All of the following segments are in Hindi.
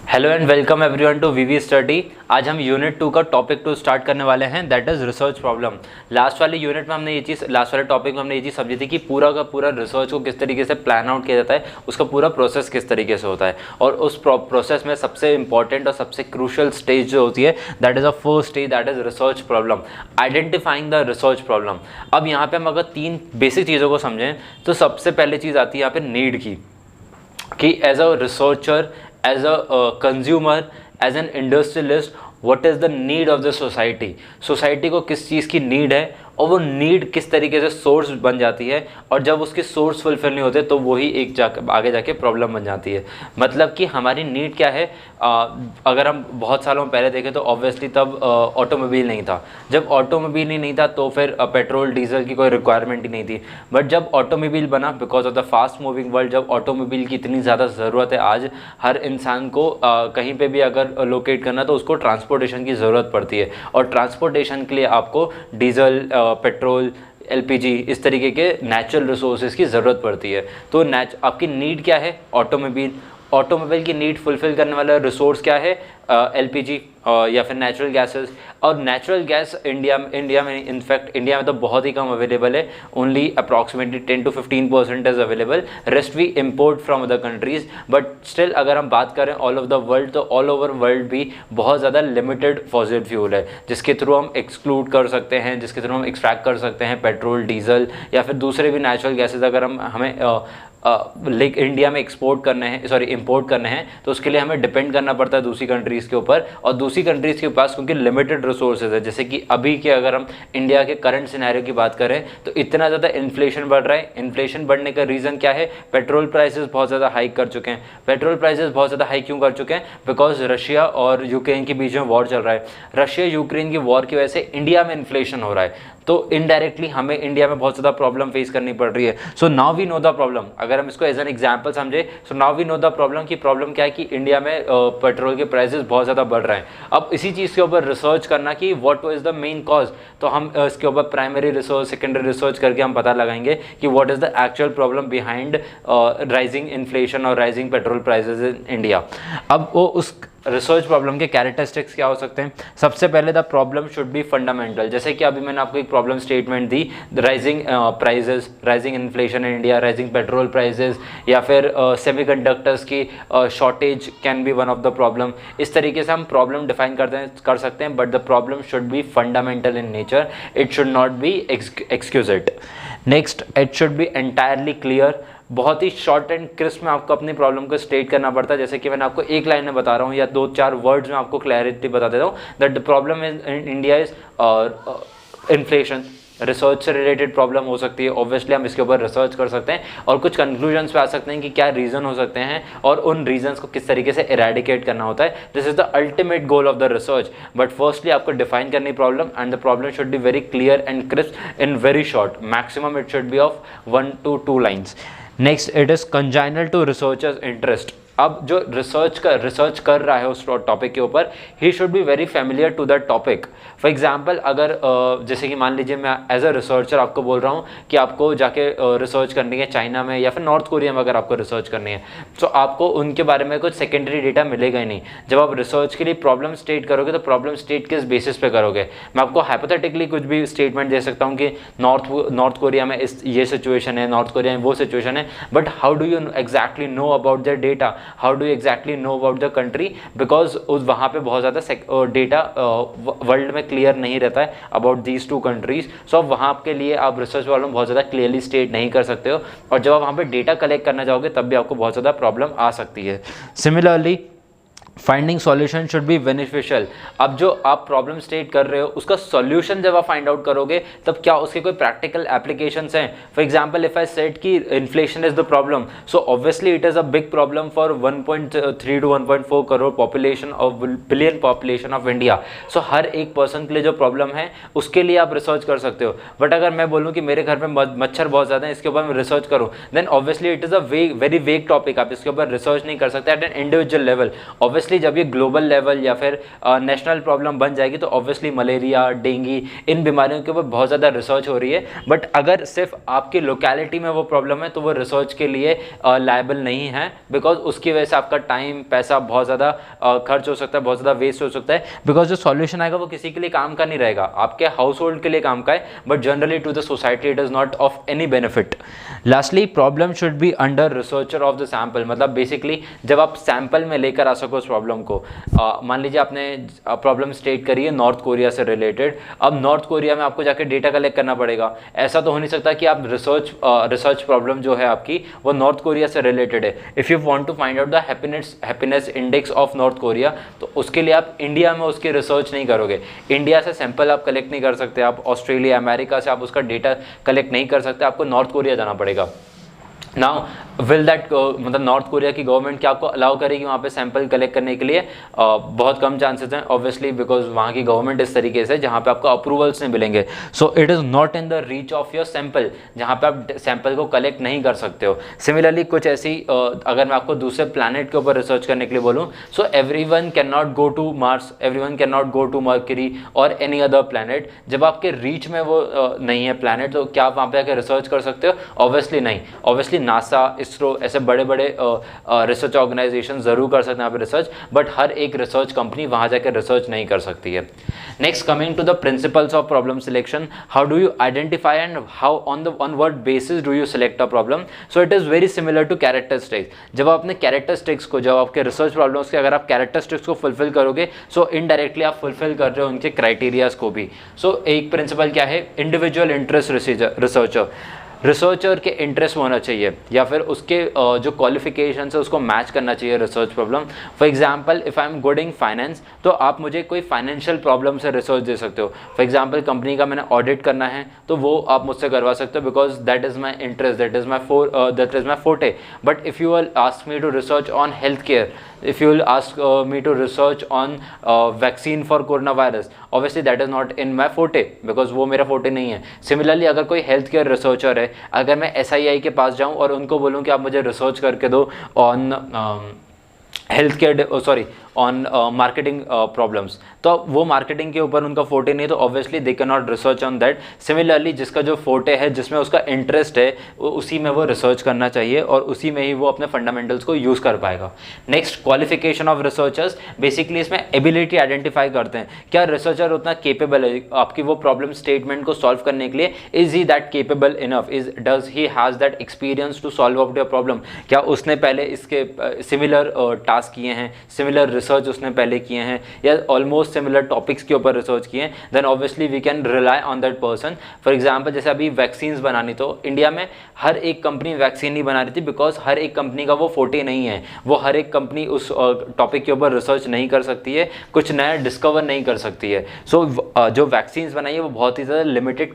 Hello and welcome everyone to VV study. आज हम यूनिट 2 का टॉपिक 2 स्टार्ट करने वाले हैं, that is research problem. Last वाले यूनिट में हमने ये चीज़, लास्ट वाले टॉपिक में हमने ये चीज़ समझी थी कि पूरा का पूरा रिसर्च को किस तरीके से प्लान आउट किया जाता है, उसका पूरा प्रोसेस किस तरीके से होता है। और उस प्रोसेस में सबसे इंपॉर्टेंट और सबसे क्रूशियल स्टेज जो होती है that is a first stage, that is research problem, identifying the research problem. अब यहाँ पे हम अगर 3 बेसिक चीज़ों को समझें तो सबसे पहले चीज़ आती है यहाँ पे नीड की, कि as a researcher, as a consumer, as an industrialist, what is the need of the society। Society को किस चीज़ की नीड है और वो नीड किस तरीके से सोर्स बन जाती है, और जब उसके सोर्स फुलफिल नहीं होते तो वही एक आगे जाके प्रॉब्लम बन जाती है। मतलब कि हमारी नीड क्या है। अगर हम बहुत सालों पहले देखें तो ऑब्वियसली तब ऑटोमोबाइल नहीं था। जब ऑटोमोबाइल ही नहीं था तो फिर पेट्रोल डीजल की कोई रिक्वायरमेंट ही नहीं थी। बट जब ऑटोमोबाइल बना, because of the fast moving world, जब ऑटोमोबाइल की इतनी ज़्यादा ज़रूरत है, आज हर इंसान को कहीं पर भी अगर लोकेट करना तो उसको ट्रांसपोर्टेशन की ज़रूरत पड़ती है, और ट्रांसपोर्टेशन के लिए आपको डीजल, पेट्रोल, एलपीजी, इस तरीके के नेचुरल रिसोर्सेज की ज़रूरत पड़ती है। तो आपकी नीड क्या है? ऑटोमोबाइल की नीड फुलफिल करने वाला रिसोर्स क्या है? एलपीजी या फिर नेचुरल गैसेस। और नेचुरल गैस इंडिया में इनफैक्ट इंडिया में तो बहुत ही कम अवेलेबल है, only approximately 10 to 15% is available, rest we import from other countries. But still अगर हम बात करें ऑल ओवर द वर्ल्ड, तो ऑल ओवर वर्ल्ड भी बहुत ज़्यादा लिमिटेड फॉसिल फ्यूल है जिसके थ्रू हम एक्सक्लूड कर सकते हैं, जिसके थ्रू हम एक्सट्रैक्ट कर सकते हैं पेट्रोल, डीजल या फिर दूसरे भी नेचुरल गैसेज। अगर हमें लाइक इंडिया में इंपोर्ट करने हैं तो उसके लिए हमें डिपेंड करना पड़ता है दूसरी कंट्रीज़ के ऊपर, और दूसरी कंट्रीज़ के पास क्योंकि लिमिटेड रिसोर्सेज है। जैसे कि अभी के अगर हम इंडिया के करंट सिनेरियो की बात करें तो इतना ज़्यादा इन्फ्लेशन बढ़ रहा है। इन्फ्लेशन बढ़ने का रीज़न क्या है? पेट्रोल प्राइसेस बहुत ज़्यादा हाइक कर चुके हैं। पेट्रोल प्राइसेस बहुत ज़्यादा हाइक क्यों कर चुके हैं? बिकॉज रशिया और यूक्रेन के बीच में वॉर चल रहा है। रशिया यूक्रेन की वॉर की वजह से इंडिया में इन्फ्लेशन हो रहा है, तो इनडायरेक्टली हमें इंडिया में बहुत ज़्यादा प्रॉब्लम फेस करनी पड़ रही है। So now we know the problem. अगर हम इसको एज एन एग्जांपल समझे, so now we know the problem की प्रॉब्लम क्या है कि इंडिया में पेट्रोल के प्राइसेस बहुत ज़्यादा बढ़ रहे हैं। अब इसी चीज़ के ऊपर रिसर्च करना कि what is the main cause, तो हम इसके ऊपर प्राइमरी रिसर्च, सेकेंडरी रिसर्च करके हम पता लगाएंगे कि what is the actual problem behind rising inflation और rising petrol prices in India. अब वो उस रिसर्च प्रॉब्लम के कैरेक्टरिस्टिक्स क्या हो सकते हैं? सबसे पहले the problem should be fundamental. जैसे कि अभी मैंने आपको एक प्रॉब्लम स्टेटमेंट दी, rising prices, rising inflation in India, rising petrol prices, या फिर सेमीकंडक्टर्स की shortage can be one of the problem. इस तरीके से हम प्रॉब्लम डिफाइन कर सकते हैं, but the problem should be fundamental in nature, it should not be excused. Next, it should be entirely clear. बहुत ही शॉर्ट एंड क्रिस्प में आपको अपनी प्रॉब्लम को स्टेट करना पड़ता है। जैसे कि मैंने आपको एक लाइन में बता रहा हूँ या 2-4 वर्ड्स में आपको क्लैरिटी बता देता हूँ that the problem in India is inflation. Research से रिलेटेड प्रॉब्लम हो सकती है, ऑब्वियसली हम इसके ऊपर रिसर्च कर सकते हैं और कुछ कंक्लूजन्स पे आ सकते हैं कि क्या रीज़न हो सकते हैं और उन रीजंस को किस तरीके से इरेडिकेट करना होता है। This is the ultimate goal of the research. But firstly आपको डिफाइन करनी problem, and the problem should be very clear and crisp in very short, maximum it should be of 1 to 2 lines. Next, it is congenial to researchers interest. अब जो रिसर्च कर रहा है उस टॉपिक के ऊपर, he should be very familiar to that topic. For example, अगर जैसे कि मान लीजिए मैं एज अ रिसर्चर आपको बोल रहा हूँ कि आपको जाके रिसर्च करनी है चाइना में या फिर नॉर्थ कोरिया में, अगर आपको रिसर्च करनी है तो आपको उनके बारे में कुछ सेकेंडरी डेटा मिलेगा ही नहीं। जब आप रिसर्च के लिए प्रॉब्लम स्टेट करोगे तो प्रॉब्लम स्टेट किस बेसिस पे करोगे? मैं आपको हाइपोथेटिकली कुछ भी स्टेटमेंट दे सकता हूँ कि नॉर्थ कोरिया में ये सिचुएशन है, नॉर्थ कोरिया में वो सिचुएशन है, but how do you exactly know about the data? How do exactly know about the country? Because उस वहाँ पे बहुत ज़्यादा डेटा वर्ल्ड में क्लियर नहीं रहता है अबाउट दीज 2 कंट्रीज। सो वहाँ के लिए आप रिसर्च प्रॉब्लम बहुत ज़्यादा क्लियरली स्टेट नहीं कर सकते हो, और जब आप वहाँ पे डेटा कलेक्ट करना चाहोगे तब भी आपको बहुत ज़्यादा प्रॉब्लम आ सकती है। Similarly, finding solution should be beneficial. अब जो आप प्रॉब्लम स्टेट कर रहे हो उसका सॉल्यूशन जब आप फाइंड आउट करोगे तब क्या उसके कोई प्रैक्टिकल एप्लीकेशंस हैं? For example, if I said कि inflation is the problem, so obviously it is a big problem for 1.3 to 1.4 crore population of billion population of India. सो हर एक पर्सन के लिए जो प्रॉब्लम है उसके लिए आप रिसर्च कर सकते हो। बट अगर मैं बोलूँ कि मेरे घर में मच्छर बहुत ज़्यादा है, इसके ऊपर मैं रिसर्च करूँ, then obviously it is a very vague topic, आप इसके ऊपर रिसर्च नहीं कर सकते at an individual level. Obviously obviously जब ये ग्लोबल लेवल या फिर नेशनल प्रॉब्लम बन जाएगी तो ऑब्वियसली मलेरिया, डेंगू, इन बीमारियों के ऊपर बहुत ज़्यादा रिसर्च हो रही है। बट अगर सिर्फ आपकी लोकेलिटी में वो प्रॉब्लम है तो वो रिसर्च के लिए लायबल नहीं है, बिकॉज उसकी वजह से आपका टाइम, पैसा बहुत ज़्यादा खर्च हो सकता है, बहुत ज़्यादा वेस्ट हो सकता है। बिकॉज जो सॉल्यूशन आएगा वो किसी के लिए काम का नहीं रहेगा, आपके हाउस होल्ड के लिए काम का है, but generally to the society it is not of any benefit. Lastly, problem should be under researcher of the sample. मतलब बेसिकली जब आप सैंपल में लेकर आ सको उस प्रॉब्लम को, मान लीजिए आपने प्रॉब्लम स्टेट करी है नॉर्थ कोरिया से रिलेटेड, अब नॉर्थ कोरिया में आपको जाके डेटा कलेक्ट करना पड़ेगा। ऐसा तो हो नहीं सकता कि आप रिसर्च प्रॉब्लम जो है आपकी वो नॉर्थ कोरिया से रिलेटेड है। If you want to find out the happiness index of North Korea, तो उसके लिए आप इंडिया में उसकी रिसर्च नहीं करोगे, इंडिया से सैंपल आप कलेक्ट नहीं कर सकते, आप ऑस्ट्रेलिया, अमेरिका से आप उसका डेटा कलेक्ट नहीं कर सकते, आपको नॉर्थ कोरिया जाना पड़ेगा। नाउ विल दैट, मतलब नॉर्थ कोरिया की गवर्नमेंट क्या आपको अलाउ करेगी वहाँ पे सैंपल कलेक्ट करने के लिए? बहुत कम चांसेस हैं ऑब्वियसली, बिकॉज वहाँ की गवर्नमेंट इस तरीके से जहाँ पे आपको अप्रूवल्स नहीं मिलेंगे। सो it is not in the reach of your sample, जहाँ पे आप सैंपल को कलेक्ट नहीं कर सकते हो। सिमिलरली कुछ ऐसी अगर मैं आपको दूसरे प्लैनेट के ऊपर रिसर्च करने के लिए बोलूँ, so everyone can not go to Mars, everyone can not go to Mercury और एनी अदर प्लैनेट। जब आपके रीच में वो नहीं है प्लैनेट, तो क्या आप वहाँ पे आकर रिसर्च कर सकते हो? ऑब्वियसली नहीं। ऑब्वियसली नासा, इसरो, ऐसे बड़े बड़े रिसर्च ऑर्गेनाइजेशन जरूर कर सकते हैं यहाँ पे रिसर्च, बट हर एक रिसर्च कंपनी वहाँ जाकर रिसर्च नहीं कर सकती है। Next, coming to the principles of problem selection, how do you identify and how on what basis do you select a problem? So it is very similar to characteristics. जब आप अपने कैरेक्टरिस्टिक्स को, जब आपके रिसर्च प्रॉब्लम्स के अगर आप कैरेक्टरिस्टिक्स को फुलफिल करोगे, सो इनडायरेक्टली आप फुलफिल कर रहे हो उनके क्राइटेरियाज को भी। सो एक प्रिंसिपल क्या है? इंडिविजुअल इंटरेस्ट रिसर्चर, रिसर्चर के इंटरेस्ट होना चाहिए या फिर उसके जो क्वालिफिकेशन है उसको मैच करना चाहिए research problem. For example, if I am good in finance, तो आप मुझे कोई फाइनेंशियल प्रॉब्लम से रिसर्च दे सकते हो। फॉर एग्जांपल, कंपनी का मैंने ऑडिट करना है तो वो आप मुझसे करवा सकते हो, because that is my interest, that is my forte. But if you will ask me to research on health care, if you will ask me to research on vaccine for coronavirus, obviously that is not in my forte, because वो मेरा forte नहीं है। सिमिलरली अगर कोई हेल्थ केयर रिसर्चर है, अगर मैं SII के पास जाऊँ और उनको बोलूँ कि आप मुझे रिसर्च करके दो on health care on marketing problems, तो वो मार्केटिंग के ऊपर उनका फोटे नहीं है, तो obviously they can not research on that. Similarly जिसका जो फोटे है, जिसमें उसका इंटरेस्ट है, उसी में वो रिसर्च करना चाहिए और उसी में ही वो अपने फंडामेंटल्स को यूज़ कर पाएगा। Next, qualification of researchers, basically इसमें एबिलिटी आइडेंटिफाई करते हैं, क्या रिसर्चर उतना केपेबल है आपकी वो प्रॉब्लम स्टेटमेंट को सॉल्व करने के लिए? Is he that capable enough? Does he has that experience to solve out your problem? क्या उसने पहले इसके सिमिलर टास्क किए हैं, सिमिलर रिसर्च उसने पहले किए हैं, या ऑलमोस्ट सिमिलर टॉपिक्स के ऊपर रिसर्च किए हैं? Then obviously we can rely on that person. For example, जैसे अभी वैक्सीन्स बनानी, तो इंडिया में हर एक कंपनी वैक्सीन नहीं बना रही थी, बिकॉज हर एक कंपनी का वो फोटे नहीं है, वो हर एक कंपनी उस टॉपिक के ऊपर रिसर्च नहीं कर सकती है, कुछ नया डिस्कवर नहीं कर सकती है। सो जो वैक्सीन्स बनाई है वो बहुत ही ज़्यादा लिमिटेड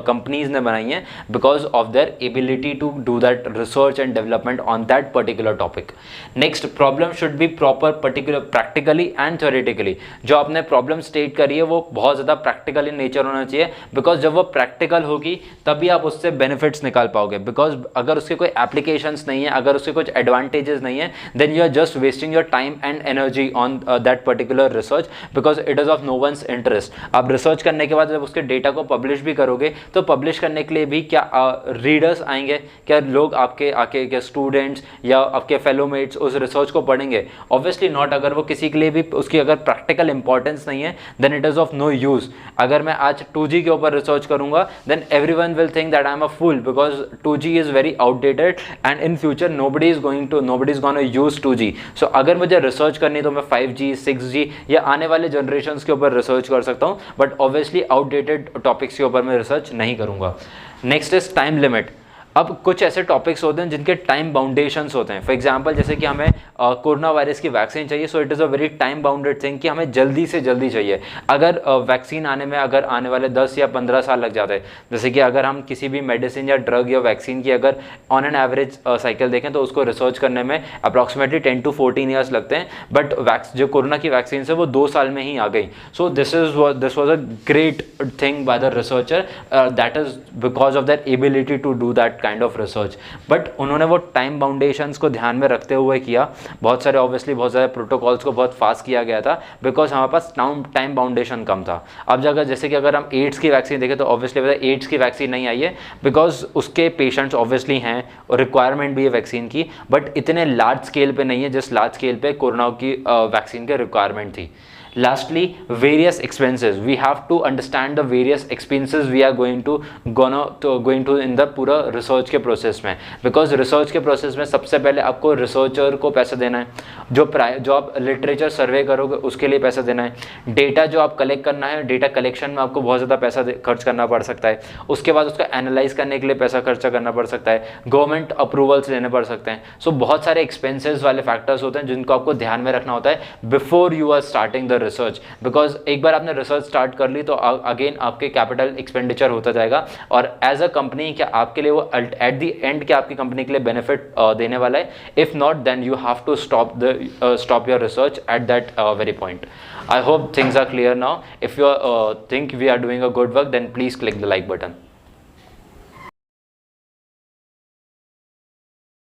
कंपनीज ने बनाई हैं, because of their ability to do that research and development on that particular topic. Next, problem should be proper particular practically and theoretically. जो आपने प्रॉब्लम स्टेट करी है वो बहुत ज़्यादा प्रैक्टिकल इन नेचर होना चाहिए, बिकॉज जब वो प्रैक्टिकल होगी तभी आप उससे बेनिफिट्स निकाल पाओगे। बिकॉज अगर उसके कोई एप्लीकेशंस नहीं है, अगर उसके कुछ एडवांटेजेस नहीं है, then you are just wasting your time and energy on that particular research, because it is of no one's interest. आप रिसर्च करने के बाद जब उसके डेटा को पब्लिश भी करोगे, तो पब्लिश करने के लिए भी क्या रीडर्स आएंगे? क्या लोग आपके आके, क्या स्टूडेंट्स या आपके फेलोमेट्स उस रिसर्च को पढ़ेंगे? Obviously not. अगर वो किसी के लिए भी उसकी अगर प्रैक्टिकल इंपॉर्टेंस नहीं है, then it is of no use. अगर मैं आज 2G के ऊपर रिसर्च करूंगा, then everyone will think that I am a fool, because 2G is very outdated and in future nobody is gonna use 2G। So अगर मुझे रिसर्च करनी तो मैं 5G, 6G या आने वाले जनरेशन के ऊपर रिसर्च कर सकता हूँ, बट ऑब्वियसली आउटडेटेड टॉपिक्स के ऊपर मैं रिसर्च नहीं करूँगा। Next is time limit. अब कुछ ऐसे टॉपिक्स होते हैं जिनके टाइम बाउंडेशंस होते हैं। फॉर एग्जांपल, जैसे कि हमें कोरोना वायरस की वैक्सीन चाहिए, सो it is a very time bounded thing कि हमें जल्दी से जल्दी चाहिए। अगर वैक्सीन आने में अगर आने वाले 10 या 15 साल लग जाते हैं, जैसे कि अगर हम किसी भी मेडिसिन या ड्रग या वैक्सीन की अगर ऑन एन एवरेज साइकिल देखें तो उसको रिसर्च करने में अप्रॉक्सीमेटली 10 to 14 ईयर्स लगते हैं, बट जो कोरोना की वैक्सीन है वो 2 साल में ही आ गई। So this was a great thing by the researcher, that is because of that ability to do that kind of research, but उन्होंने वो टाइम बाउंडेशंस को ध्यान में रखते हुए किया। बहुत सारे ऑब्वियसली बहुत सारे प्रोटोकॉल्स को बहुत फास्ट किया गया था बिकॉज हमारे पास टाइम बाउंडेशन कम था। अब जैसे कि अगर हम एड्स की वैक्सीन देखें तो ऑब्वियसली पता है एड्स की वैक्सीन नहीं आई है बिकॉज उसके पेशेंट्स ऑब्वियसली हैं और रिक्वायरमेंट भी है वैक्सीन की, बट इतने लार्ज स्केल पे नहीं है जिस लार्ज स्केल पे कोरोना की वैक्सीन की रिक्वायरमेंट थी। Lastly, various expenses. We have to understand the various expenses we are going to in the पूरा रिसर्च के प्रोसेस में, बिकॉज रिसर्च के प्रोसेस में सबसे पहले आपको रिसर्चर को पैसा देना है, जो आप लिटरेचर सर्वे करोगे उसके लिए पैसा देना है, डेटा जो आप कलेक्ट करना है डेटा कलेक्शन में आपको बहुत ज़्यादा पैसा खर्च करना पड़ सकता है, उसके बाद उसका एनालाइज करने के लिए पैसा खर्चा करना पड़ सकता है, गवर्नमेंट अप्रूवल्स लेने पड़ सकते हैं। सो बहुत सारे एक्सपेंसेस वाले फैक्टर्स होते हैं जिनको आपको ध्यान में रखना होता है before you are starting the research, because एक बार आपने रिसर्च स्टार्ट कर ली तो अगेन आपके कैपिटल एक्सपेंडिचर होता जाएगा और एज अ कंपनी क्या आपके लिए वो एट द एंड क्या आपकी कंपनी के लिए बेनिफिट देने वाला है। If not then you have to stop your research at that very point. I hope things are clear now. If you think we are doing a good work then please click the like button.